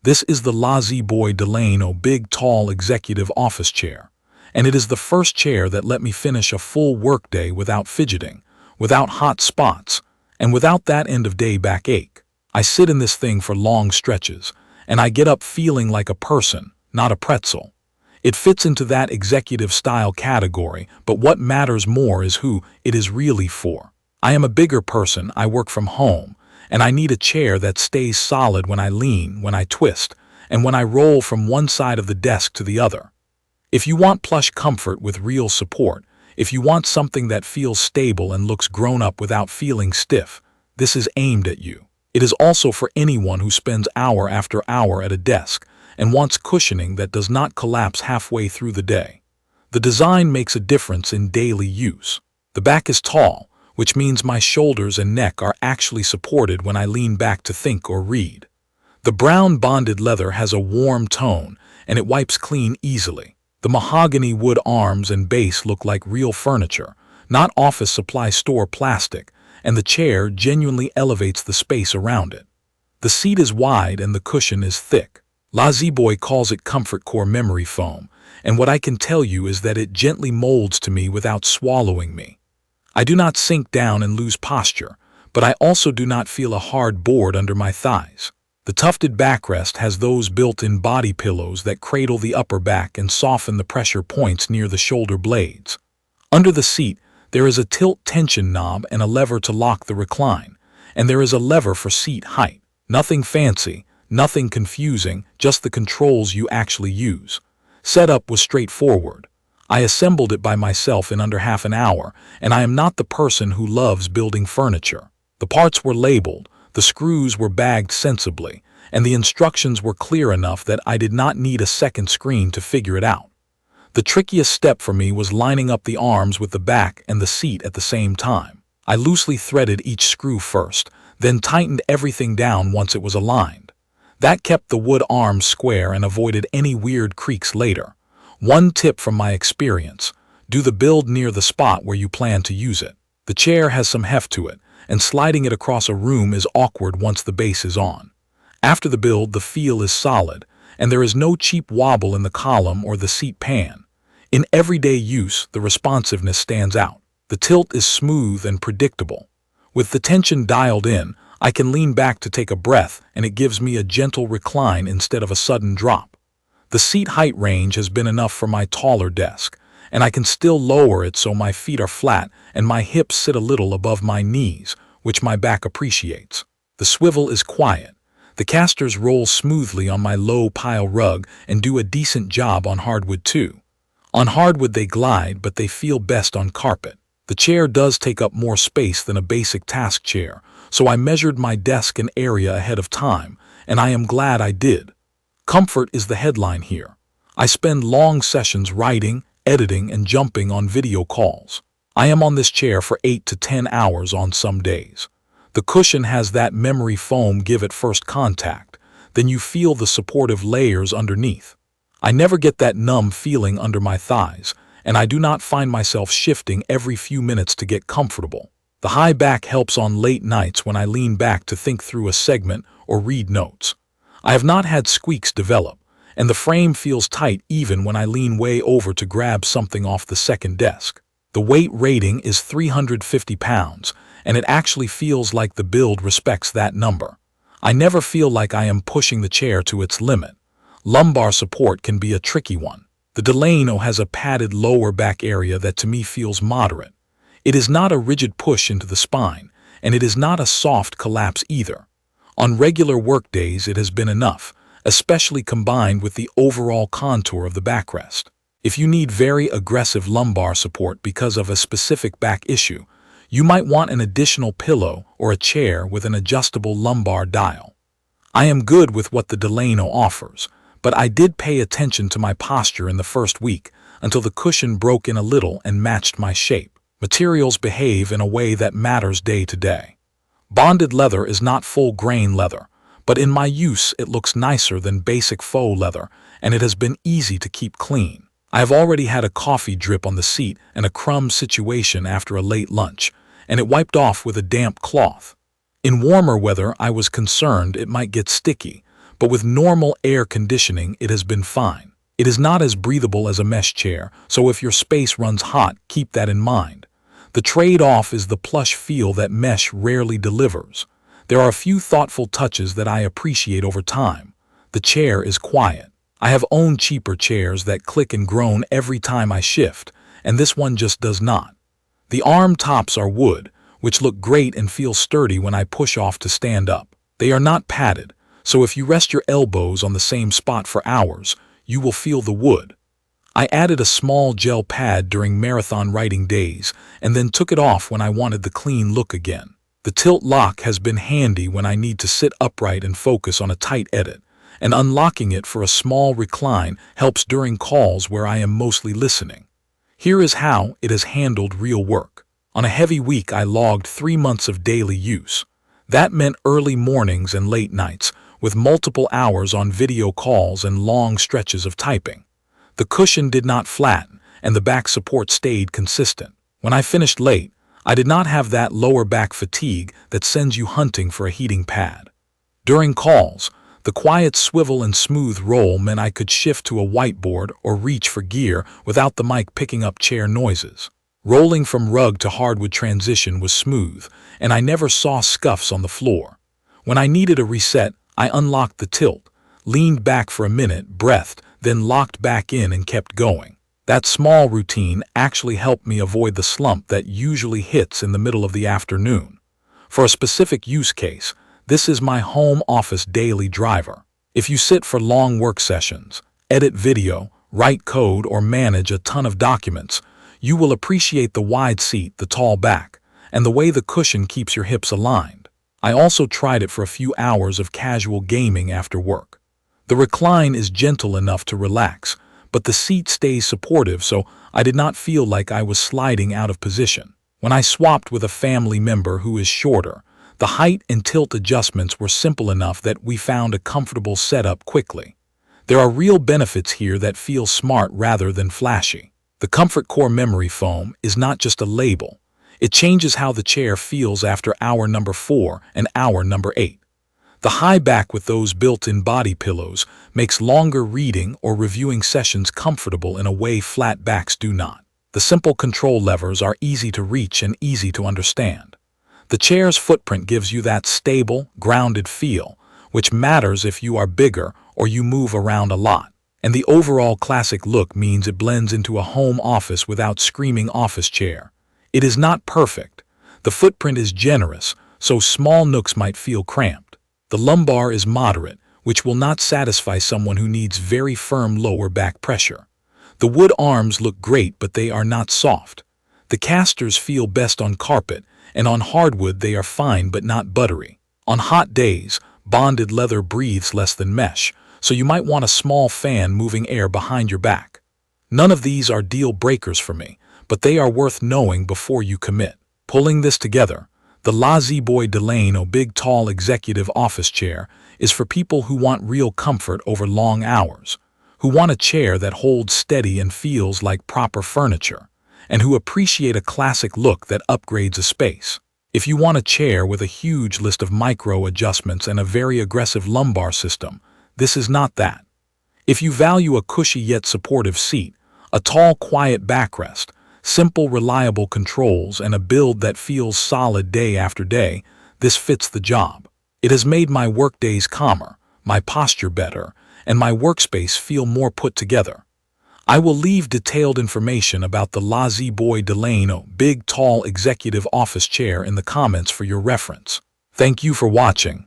This is the La-Z-Boy Delano Big Tall Executive Office Chair, and it is the first chair that let me finish a full workday without fidgeting, without hot spots, and without that end-of-day backache. I sit in this thing for long stretches, and I get up feeling like a person, not a pretzel. It fits into that executive style category, but what matters more is who it is really for. I am a bigger person, I work from home, and I need a chair that stays solid when I lean, when I twist, and when I roll from one side of the desk to the other. If you want plush comfort with real support, if you want something that feels stable and looks grown up without feeling stiff, this is aimed at you. It is also for anyone who spends hour after hour at a desk and wants cushioning that does not collapse halfway through the day. The design makes a difference in daily use. The back is tall, which means my shoulders and neck are actually supported when I lean back to think or read. The brown bonded leather has a warm tone, and it wipes clean easily. The mahogany wood arms and base look like real furniture, not office supply store plastic, and the chair genuinely elevates the space around it. The seat is wide and the cushion is thick. La-Z-Boy calls it ComfortCore memory foam, and what I can tell you is that it gently molds to me without swallowing me. I do not sink down and lose posture, but I also do not feel a hard board under my thighs. The tufted backrest has those built-in body pillows that cradle the upper back and soften the pressure points near the shoulder blades. Under the seat, there is a tilt tension knob and a lever to lock the recline, and there is a lever for seat height. Nothing fancy, nothing confusing, just the controls you actually use. Setup was straightforward. I assembled it by myself in under half an hour, and I am not the person who loves building furniture. The parts were labeled, the screws were bagged sensibly, and the instructions were clear enough that I did not need a second screen to figure it out. The trickiest step for me was lining up the arms with the back and the seat at the same time. I loosely threaded each screw first, then tightened everything down once it was aligned. That kept the wood arms square and avoided any weird creaks later. One tip from my experience: do the build near the spot where you plan to use it. The chair has some heft to it, and sliding it across a room is awkward once the base is on. After the build, the feel is solid, and there is no cheap wobble in the column or the seat pan. In everyday use, the responsiveness stands out. The tilt is smooth and predictable. With the tension dialed in, I can lean back to take a breath, and it gives me a gentle recline instead of a sudden drop. The seat height range has been enough for my taller desk, and I can still lower it so my feet are flat and my hips sit a little above my knees, which my back appreciates. The swivel is quiet. The casters roll smoothly on my low pile rug and do a decent job on hardwood too. On hardwood they glide, but they feel best on carpet. The chair does take up more space than a basic task chair, so I measured my desk and area ahead of time, and I am glad I did. Comfort is the headline here. I spend long sessions writing, editing, and jumping on video calls. I am on this chair for 8 to 10 hours on some days. The cushion has that memory foam give at first contact, then you feel the supportive layers underneath. I never get that numb feeling under my thighs, and I do not find myself shifting every few minutes to get comfortable. The high back helps on late nights when I lean back to think through a segment or read notes. I have not had squeaks develop, and the frame feels tight even when I lean way over to grab something off the second desk. The weight rating is 350 pounds, and it actually feels like the build respects that number. I never feel like I am pushing the chair to its limit. Lumbar support can be a tricky one. The Delano has a padded lower back area that to me feels moderate. It is not a rigid push into the spine, and it is not a soft collapse either. On regular work days it has been enough, especially combined with the overall contour of the backrest. If you need very aggressive lumbar support because of a specific back issue, you might want an additional pillow or a chair with an adjustable lumbar dial. I am good with what the Delano offers, but I did pay attention to my posture in the first week until the cushion broke in a little and matched my shape. Materials behave in a way that matters day to day. Bonded leather is not full-grain leather, but in my use it looks nicer than basic faux leather, and it has been easy to keep clean. I have already had a coffee drip on the seat and a crumb situation after a late lunch, and it wiped off with a damp cloth. In warmer weather I was concerned it might get sticky, but with normal air conditioning it has been fine. It is not as breathable as a mesh chair, so if your space runs hot, keep that in mind. The trade-off is the plush feel that mesh rarely delivers. There are a few thoughtful touches that I appreciate over time. The chair is quiet. I have owned cheaper chairs that click and groan every time I shift, and this one just does not. The arm tops are wood, which look great and feel sturdy when I push off to stand up. They are not padded, so if you rest your elbows on the same spot for hours, you will feel the wood. I added a small gel pad during marathon writing days and then took it off when I wanted the clean look again. The tilt lock has been handy when I need to sit upright and focus on a tight edit, and unlocking it for a small recline helps during calls where I am mostly listening. Here is how it has handled real work. On a heavy week, I logged 3 months of daily use. That meant early mornings and late nights, with multiple hours on video calls and long stretches of typing. The cushion did not flatten, and the back support stayed consistent. When I finished late, I did not have that lower back fatigue that sends you hunting for a heating pad. During calls, the quiet swivel and smooth roll meant I could shift to a whiteboard or reach for gear without the mic picking up chair noises. Rolling from rug to hardwood transition was smooth, and I never saw scuffs on the floor. When I needed a reset, I unlocked the tilt, leaned back for a minute, breathed, then locked back in and kept going. That small routine actually helped me avoid the slump that usually hits in the middle of the afternoon. For a specific use case, this is my home office daily driver. If you sit for long work sessions, edit video, write code, or manage a ton of documents, you will appreciate the wide seat, the tall back, and the way the cushion keeps your hips aligned. I also tried it for a few hours of casual gaming after work. The recline is gentle enough to relax, but the seat stays supportive, so I did not feel like I was sliding out of position. When I swapped with a family member who is shorter, the height and tilt adjustments were simple enough that we found a comfortable setup quickly. There are real benefits here that feel smart rather than flashy. The ComfortCore memory foam is not just a label. It changes how the chair feels after hour number 4 and hour number 8. The high back with those built-in body pillows makes longer reading or reviewing sessions comfortable in a way flat backs do not. The simple control levers are easy to reach and easy to understand. The chair's footprint gives you that stable, grounded feel, which matters if you are bigger or you move around a lot. And the overall classic look means it blends into a home office without screaming office chair. It is not perfect. The footprint is generous, so small nooks might feel cramped. The lumbar is moderate, which will not satisfy someone who needs very firm lower back pressure. The wood arms look great, but they are not soft. The casters feel best on carpet, and on hardwood they are fine but not buttery. On hot days, bonded leather breathes less than mesh, so you might want a small fan moving air behind your back. None of these are deal breakers for me, but they are worth knowing before you commit. Pulling this together, the La-Z-Boy Delano Big Tall Executive Office Chair is for people who want real comfort over long hours, who want a chair that holds steady and feels like proper furniture, and who appreciate a classic look that upgrades a space. If you want a chair with a huge list of micro adjustments and a very aggressive lumbar system, this is not that. If you value a cushy yet supportive seat, a tall, quiet backrest, simple, reliable controls, and a build that feels solid day after day, this fits the job. It has made my workdays calmer, my posture better, and my workspace feel more put together. I will leave detailed information about the La-Z-Boy Delano Big Tall Executive Office Chair in the comments for your reference. Thank you for watching.